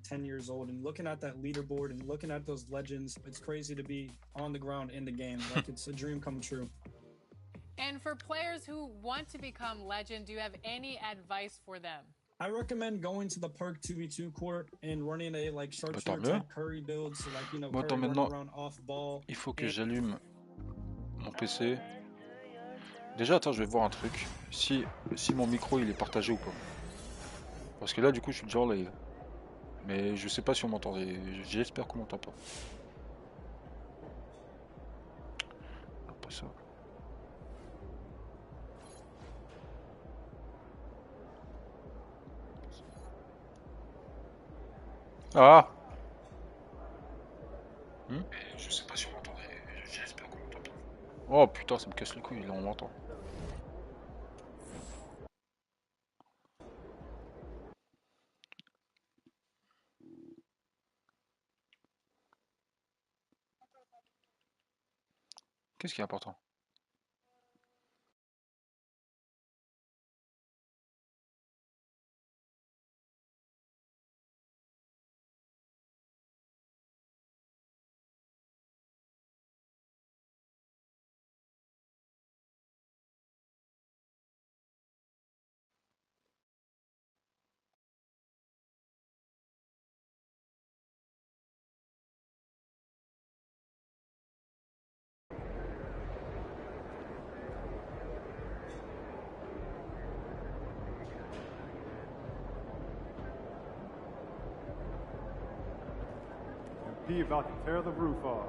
like 10 years old, and looking at that leaderboard and looking at those legends, it's crazy to be on the ground in the game. Like, it's a dream come true. And for players who want to become legend, do you have any advice for them? I recommend going to the Perk 2v2 court and running a like sharpshooter type Curry build, so like, you know, Bon, Curry attends, running around off ball. Il faut que j'allume mon PC. Déjà, attends, je vais voir un truc. Si mon micro il est partagé ou pas. Parce que là, du coup, je suis déjà en live. Mais je sais pas si on m'entend. J'espère qu'on m'entend pas. Non, pas ça. Ah! Je sais pas si on m'entend. J'espère qu'on m'entend pas. Oh putain, ça me casse les couilles, là on m'entend. Qu'est-ce qui est important? He about to tear the roof off.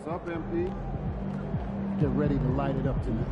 What's up, MP? Get ready to light it up tonight.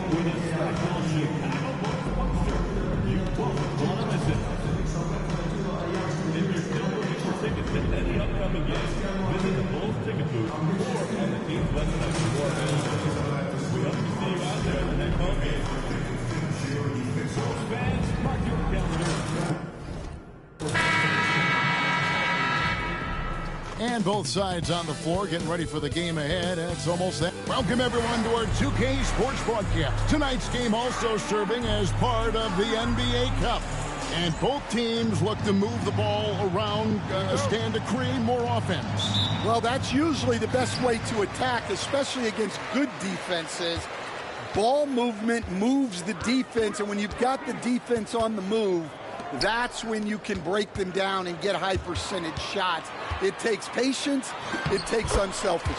with a special Chicago Bulls poster you won't want to miss it. If you're still looking for tickets to any upcoming game, visit the Bulls ticket booth or on the team's website for more availability. We hope to see you out there at the next home game. Bulls fans, mark your calendar. And both sides on the floor getting ready for the game ahead. And it's almost that. Welcome, everyone, to our 2K Sports broadcast. Tonight's game also serving as part of the NBA Cup. And both teams look to move the ball around, stand to create more offense. Well, that's usually the best way to attack, especially against good defenses. Ball movement moves the defense, and when you've got the defense on the move, that's when you can break them down and get high percentage shots. It takes patience. It takes unselfishness.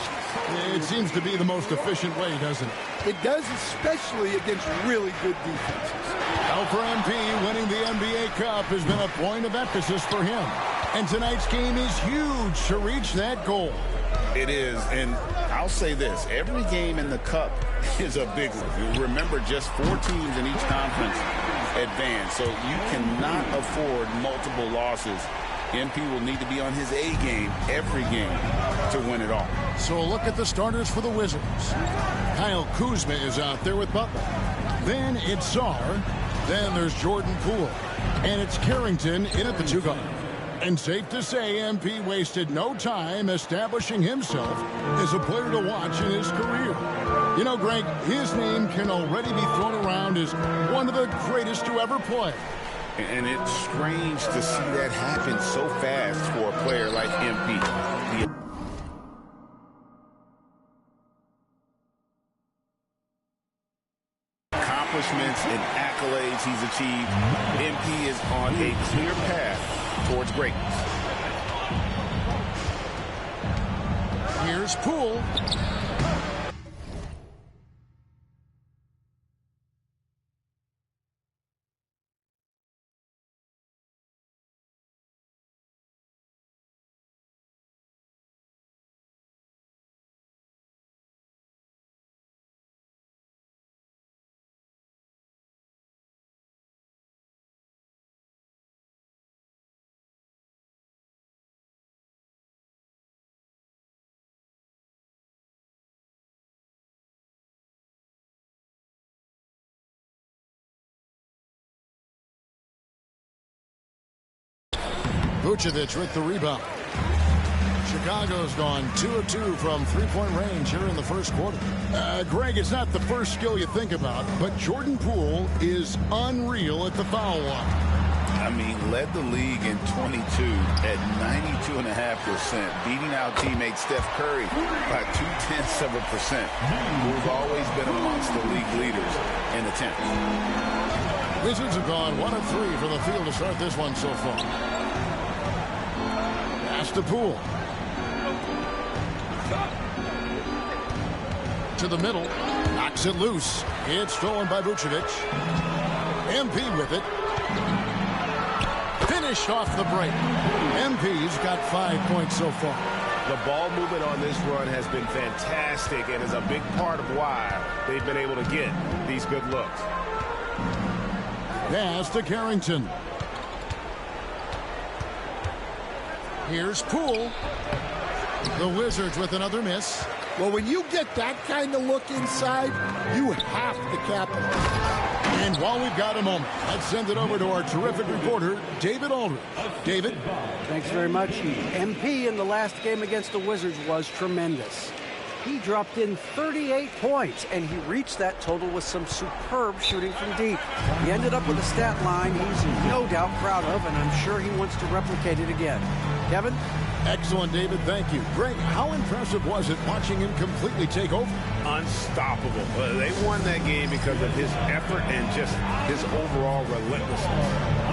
It seems to be the most efficient way, doesn't it? It does, especially against really good defenses. Now for MP, winning the NBA Cup has been a point of emphasis for him. And tonight's game is huge to reach that goal. It is, and I'll say this. Every game in the Cup is a big one. Remember, just 4 teams in each conference advance, so you cannot afford multiple losses. MP will need to be on his A game every game to win it all. So look at the starters for the Wizards. Kyle Kuzma is out there with Butler. Then it's Sarr. Then there's Jordan Poole. And it's Carrington in at the 2 guard. And safe to say, MP wasted no time establishing himself as a player to watch in his career. You know, Greg, his name can already be thrown around as one of the greatest to ever play. And it's strange to see that happen so fast for a player like MP. The accomplishments and accolades he's achieved, MP is on a clear path towards greatness. Here's Poole. Vucevic with the rebound. Chicago's gone 2 of 2 from three-point range here in the first quarter. Greg, it's not the first skill you think about, but Jordan Poole is unreal at the foul line. I mean, led the league in 22 at 92.5%, beating out teammate Steph Curry by 0.2%, who's always been amongst the league leaders in attempts. Wizards have gone 1 of 3 from the field to start this one so far. To Poole. To the middle. Knocks it loose. It's stolen by Vucevic. MP with it. Finished off the break. MP's got 5 points so far. The ball movement on this run has been fantastic and is a big part of why they've been able to get these good looks. Pass to Carrington. Here's Poole. The Wizards with another miss. Well, when you get that kind of look inside, you have to capitalize. And while we've got a moment, let's send it over to our terrific reporter, David Aldridge. David? Thanks very much. MP in the last game against the Wizards was tremendous. He dropped in 38 points, and he reached that total with some superb shooting from deep. He ended up with a stat line he's no doubt proud of, and I'm sure he wants to replicate it again. Kevin? Excellent, David. Thank you. Greg, how impressive was it watching him completely take over? Unstoppable. They won that game because of his effort and just his overall relentlessness.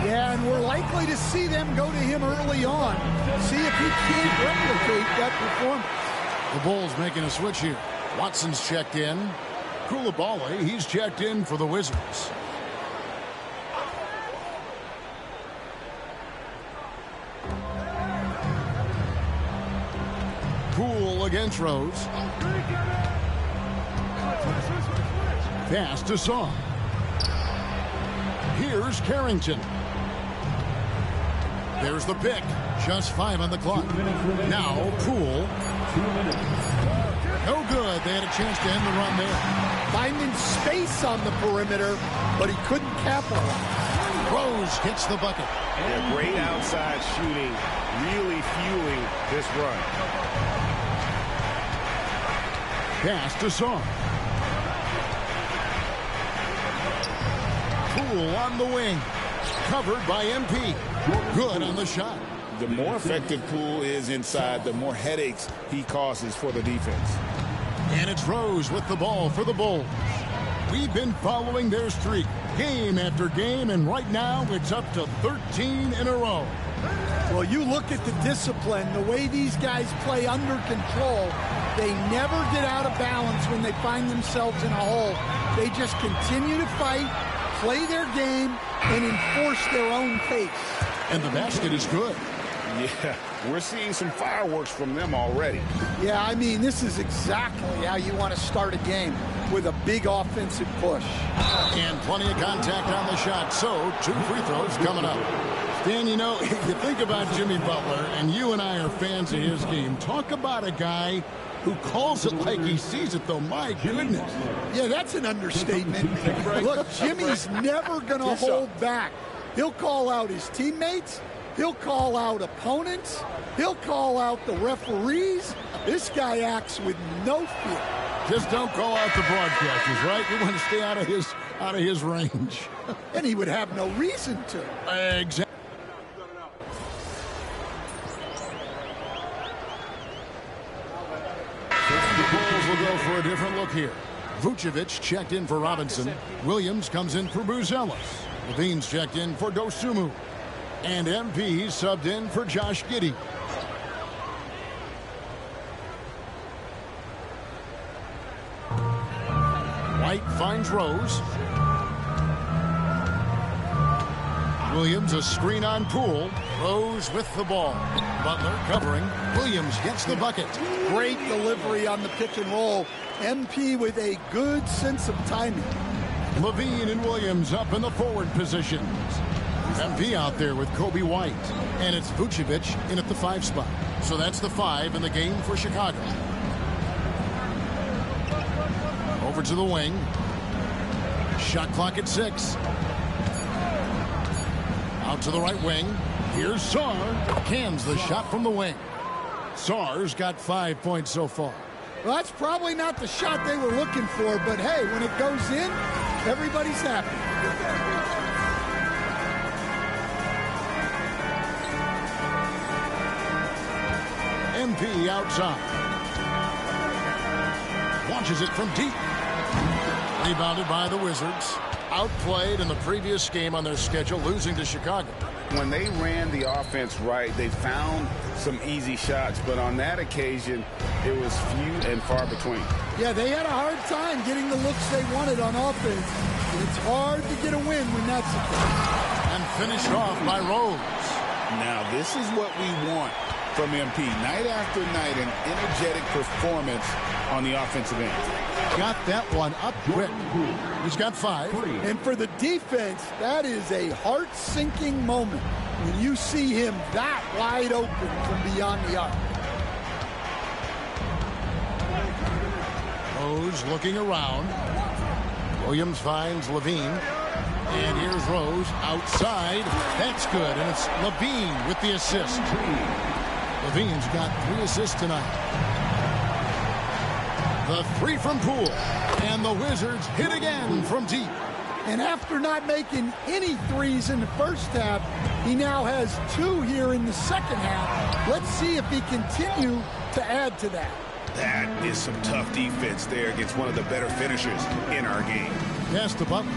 Yeah, and we're likely to see them go to him early on. See if he can't replicate that performance. The Bulls making a switch here. Watson's checked in. Koulibaly, he's checked in for the Wizards. Poole against Rose. Pass to Saw. Here's Carrington. There's the pick. Just 5 on the clock. Now Poole. 2 minutes. No good. They had a chance to end the run there. Finding space on the perimeter, but he couldn't capitalize. Rose hits the bucket. Yeah, great outside shooting, really fueling this run. Pass to Saw. Poole on the wing. Covered by MP. Good on the shot. The more effective Poole is inside, the more headaches he causes for the defense. And it's Rose with the ball for the Bulls. We've been following their streak game after game, and right now it's up to 13 in a row. Well, you look at the discipline, the way these guys play under control, they never get out of balance when they find themselves in a hole. They just continue to fight, play their game, and enforce their own pace. And the basket is good. Yeah, we're seeing some fireworks from them already. Yeah, I mean, this is exactly how you want to start a game, with a big offensive push. And plenty of contact on the shot, so 2 free throws coming up. Dan, you know, you think about Jimmy Butler, and you and I are fans of his game. Talk about a guy who calls it like he sees it, though. My goodness. Yeah, that's an understatement. Look, Jimmy's never going to hold back. He'll call out his teammates. He'll call out opponents. He'll call out the referees. This guy acts with no fear. Just don't call out the broadcasters, right? You want to stay out of his range. And he would have no reason to. Exactly. The Bulls will go for a different look here. Vucevic checked in for Robinson. Williams comes in for Buzelis. Levine's checked in for Dosumu. And MP subbed in for Josh Giddey. White finds Rose. Williams a screen on Poole. Rose with the ball. Butler covering. Williams gets the bucket. Great delivery on the pick and roll. MP with a good sense of timing. Levine and Williams up in the forward positions. MP out there with Kobe White. And it's Vucevic in at the 5 spot. So that's the 5 in the game for Chicago. Over to the wing. Shot clock at 6. Out to the right wing. Here's Sarr. Cans the shot from the wing. Sarr's got 5 points so far. Well, that's probably not the shot they were looking for, but hey, when it goes in, everybody's happy. MP outside. Launches it from deep. Rebounded by the Wizards. Outplayed in the previous game on their schedule, losing to Chicago. When they ran the offense right, they found some easy shots, but on that occasion, it was few and far between. Yeah, they had a hard time getting the looks they wanted on offense. And it's hard to get a win when that's the case. And finished off by Rose. Now, this is what we want from MP. Night after night, an energetic performance on the offensive end. Got that one up quick. He's got 5. And for the defense, that is a heart-sinking moment when you see him that wide open from beyond the arc. Rose looking around. Williams finds Levine. And here's Rose outside. That's good. And it's Levine with the assist. Levine's got 3 assists tonight. The 3 from Poole. And the Wizards hit again from deep. And after not making any threes in the first half, he now has 2 here in the second half. Let's see if he continue to add to that. That is some tough defense there against one of the better finishers in our game. Pass to Butler.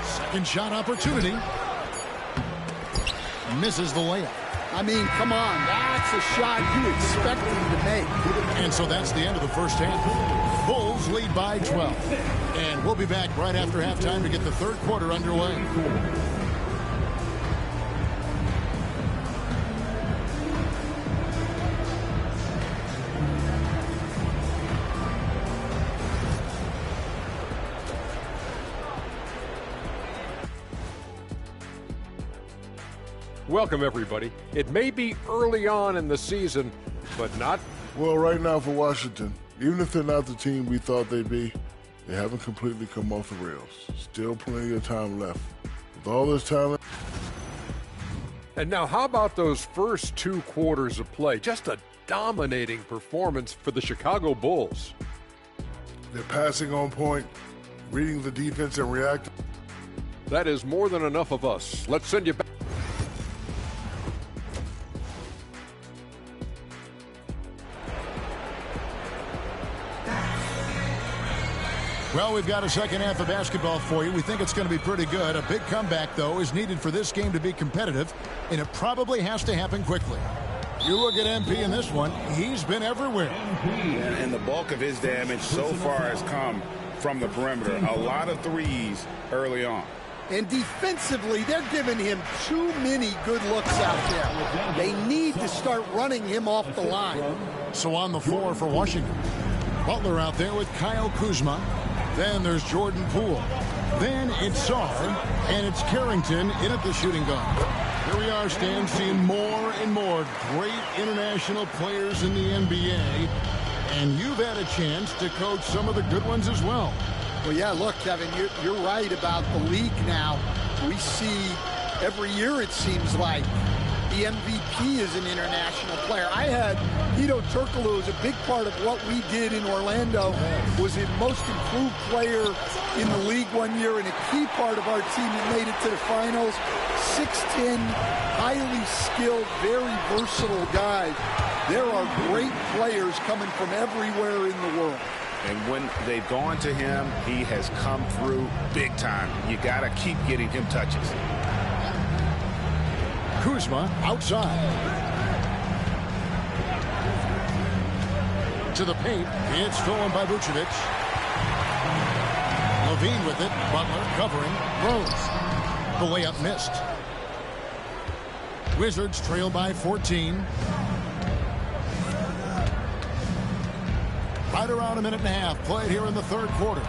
Second shot opportunity. Misses the layup. I mean, come on. That's a shot you expect him to make. And so that's the end of the first half. Bulls lead by 12. And we'll be back right after halftime to get the third quarter underway. Welcome, everybody. It may be early on in the season, but not. Well, right now for Washington, even if they're not the team we thought they'd be, they haven't completely come off the rails. Still plenty of time left. With all this talent. And now, how about those first 2 quarters of play? Just a dominating performance for the Chicago Bulls. They're passing on point, reading the defense and reacting. That is more than enough of us. Let's send you back. Well, we've got a second half of basketball for you. We think it's going to be pretty good. A big comeback, though, is needed for this game to be competitive, and it probably has to happen quickly. You look at MP in this one, he's been everywhere. And the bulk of his damage so far has come from the perimeter. A lot of threes early on. And defensively, they're giving him too many good looks out there. They need to start running him off the line. So on the floor for Washington, Butler out there with Kyle Kuzma. Then there's Jordan Poole. Then it's Sarr, and it's Carrington in at the shooting guard. Here we are, Stan, seeing more and more great international players in the NBA. And you've had a chance to coach some of the good ones as well. Well, yeah, look, Kevin, you're right about the league now. We see every year, it seems like, the MVP is an international player. I had Hedo Turkoglu as a big part of what we did in Orlando, was a most improved player in the league one year and a key part of our team that made it to the finals. 6'10", highly skilled, very versatile guy. There are great players coming from everywhere in the world. And when they've gone to him, he has come through big time. You got to keep getting him touches. Kuzma outside. To the paint. It's stolen by Vucevic. Levine with it. Butler covering. Rose. The layup missed. Wizards trail by 14. Right around a minute and a half played here in the third quarter.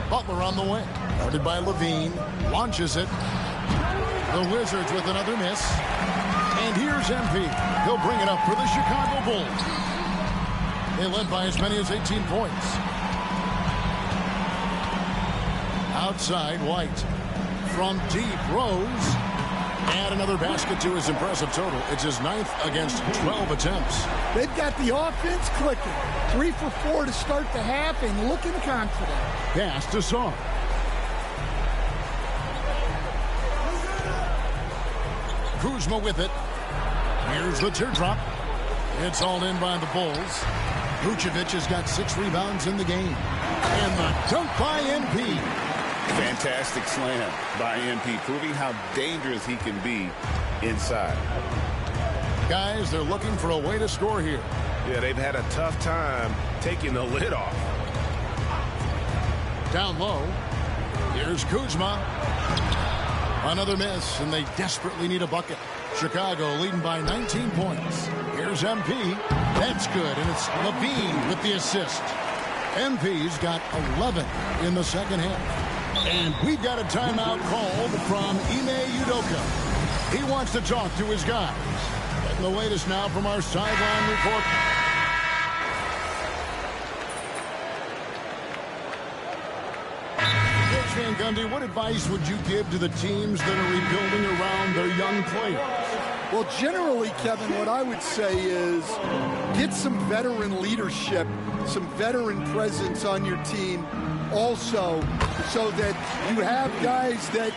Butler on the way. Guarded by Levine. Launches it. The Wizards with another miss. And here's MP. He'll bring it up for the Chicago Bulls. They led by as many as 18 points. Outside, White. From deep, Rose. And another basket to his impressive total. It's his 9th against 12 attempts. They've got the offense clicking. 3 for 4 to start the half and looking confident. Pass to Sarr. Kuzma with it. Here's the teardrop. It's hauled in by the Bulls. Vucevic has got 6 rebounds in the game. And the dunk by MP. Fantastic slam by MP, proving how dangerous he can be inside. Guys, they're looking for a way to score here. Yeah, they've had a tough time taking the lid off. Down low. Here's Kuzma. Another miss, and they desperately need a bucket. Chicago leading by 19 points. Here's MP. That's good, and it's Levine with the assist. MP's got 11 in the second half. And we've got a timeout called from Ime Udoka. He wants to talk to his guys. And the latest now from our sideline report. Coach Van Gundy, what advice would you give to the teams that are rebuilding around their young players? Well, generally, Kevin, what I would say is get some veteran leadership, some veteran presence on your team also, so that you have guys that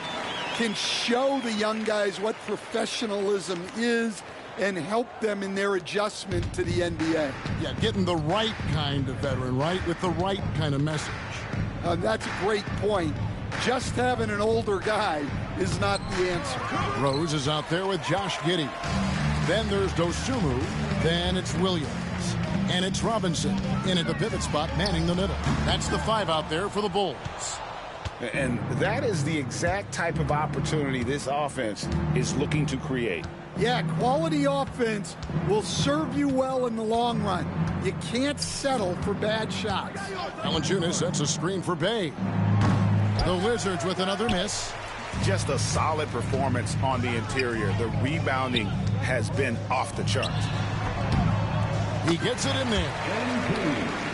can show the young guys what professionalism is and help them in their adjustment to the NBA. Yeah, getting the right kind of veteran, right, with the right kind of message. That's a great point. Just having an older guy is not the answer. Rose is out there with Josh Giddey. Then there's Dosunmu. Then it's Williams. And it's Robinson in at the pivot spot, manning the middle. That's the 5 out there for the Bulls. And that is the exact type of opportunity this offense is looking to create. Yeah, quality offense will serve you well in the long run. You can't settle for bad shots. Valanciunas sets a screen for Bay. The Wizards with another miss. just a solid performance on the interior. The rebounding has been off the charts. He gets it in there.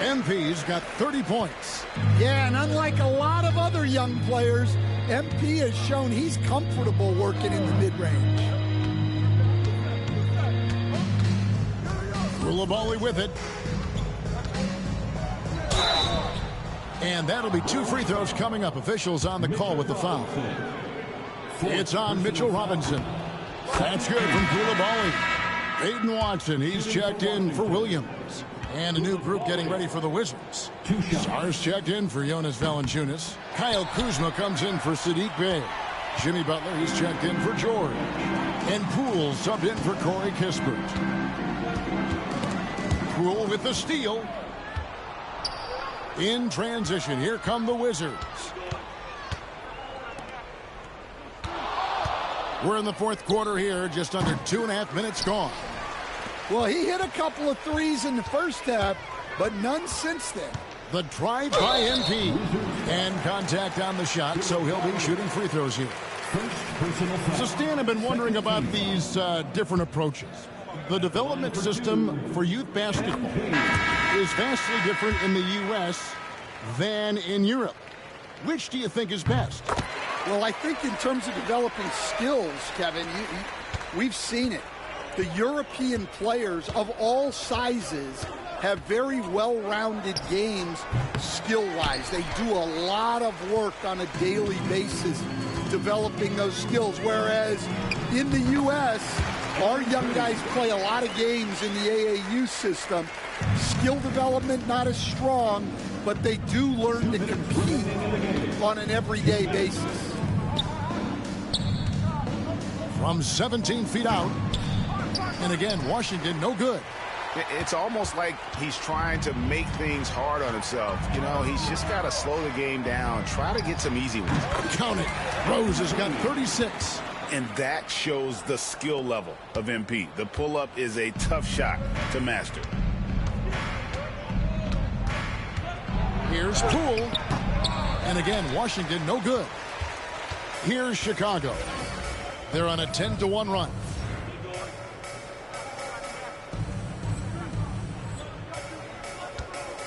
MP's got 30 points. Yeah, and unlike a lot of other young players, MP has shown he's comfortable working in the mid-range. Koulibaly with it. And that'll be 2 free throws coming up. Officials on the call with the foul. It's on Mitchell Robinson. That's good from Koulibaly. Aiden Watson, he's checked in for Williams. And a new group getting ready for the Wizards. Sar's checked in for Jonas Valanciunas. Kyle Kuzma comes in for Sadiq Bey. Jimmy Butler, he's checked in for George. And Poole subbed in for Corey Kispert. Poole with the steal. In transition, here come the Wizards. We're in the fourth quarter here, just under 2.5 minutes gone. Well, he hit a couple of threes in the first half, but none since then. The drive by MP. And contact on the shot, so he'll be shooting free throws here. So, Stan, I've been wondering about these different approaches. The development system for youth basketball is vastly different in the U.S. than in Europe. Which do you think is best? Well, I think in terms of developing skills, Kevin, we've seen it. The European players of all sizes have very well-rounded games skill-wise. They do a lot of work on a daily basis developing those skills, whereas in the U.S., our young guys play a lot of games in the AAU system. Skill development not as strong, but they do learn to compete on an everyday basis. From 17 feet out. And again, Washington, no good. It's almost like he's trying to make things hard on himself. You know, he's just got to slow the game down. Try to get some easy ones. Count it. Rose has got 36. And that shows the skill level of MP. The pull-up is a tough shot to master. Here's Poole. And again, Washington, no good. Here's Chicago. They're on a 10-1 run.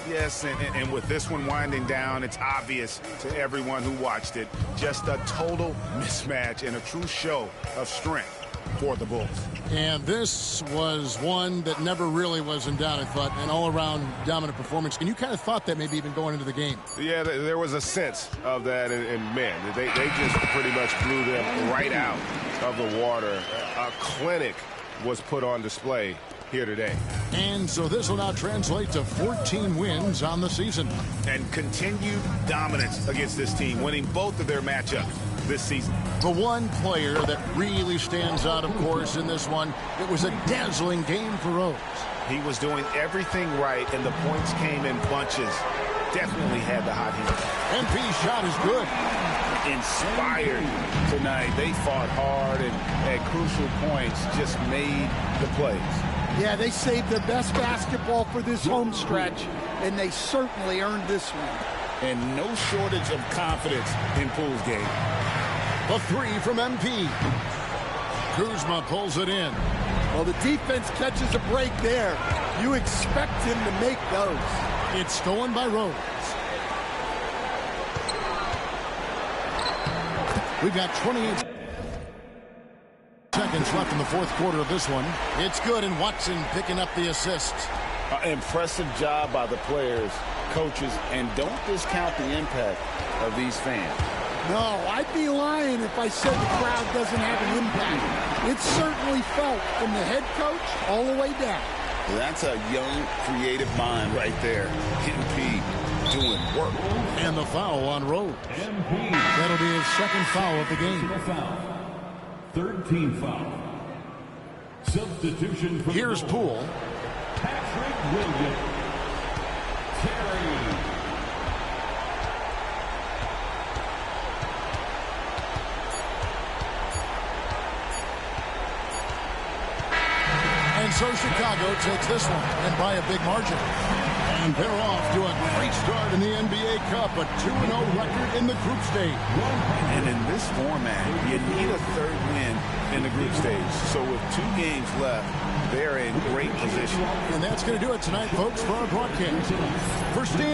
Yes, and with this one winding down, it's obvious to everyone who watched it. Just a total mismatch and a true show of strength for the Bulls. And this was one that never really was in doubt, I thought, an all-around dominant performance. And you kind of thought that maybe even going into the game. Yeah, there was a sense of that, and man, they just pretty much blew them right out of the water. A clinic was put on display here today. And so this will now translate to 14 wins on the season. And continued dominance against this team, winning both of their matchups this season. The one player that really stands out, of course, in this one, it was a dazzling game for Rose. He was doing everything right, and the points came in bunches. Definitely had the hot hand. MP's shot is good. Inspired tonight. They fought hard and at crucial points just made the plays. Yeah, they saved their best basketball for this home stretch, and they certainly earned this one. And no shortage of confidence in Poole's game. A three from MP. Kuzma pulls it in. Well, the defense catches a break there. You expect him to make those. It's stolen by Rose. We've got 28 seconds left in the fourth quarter of this one. It's good, and Watson picking up the assist. Impressive job by the players, coaches, and don't discount the impact of these fans. No, I'd be lying if I said the crowd doesn't have an impact. It's certainly felt from the head coach all the way down. That's a young, creative mind right there. MP doing work. And the foul on Rose. That'll be his second foul of the game. Third team foul. Substitution for Here's Poole. Patrick Williams. Terry. And so Chicago takes this one, and by a big margin. And they're off to a great start in the NBA Cup, a 2-0 record in the group stage. And in this format, you need a third win in the group stage. So with 2 games left, they're in great position. And that's going to do it tonight, folks, for our broadcast. For Stan